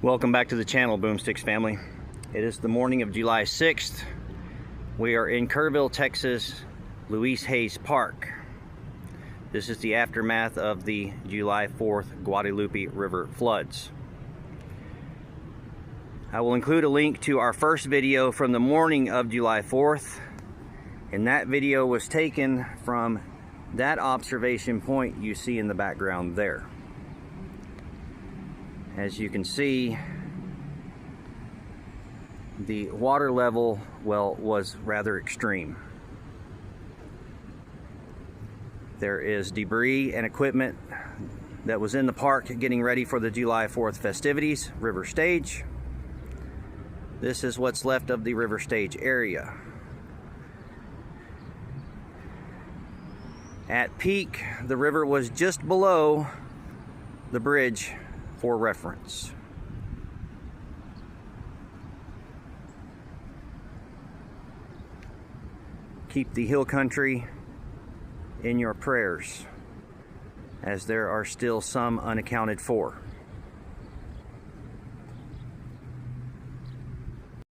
Welcome back to the channel, Boomsticks family. It is the morning of July 6th. We are in Kerrville, Texas, Louise Hayes Park. This is the aftermath of the July 4th Guadalupe River floods. I will include a link to our first video from the morning of July 4th, and that video was taken from that observation point you see in the background there. As you can see, the water level, well, was rather extreme. There is debris and equipment that was in the park getting ready for the July 4th festivities, River Stage. This is what's left of the River Stage area. At peak, the river was just below the bridge for reference. Keep the hill country in your prayers, as there are still some unaccounted for.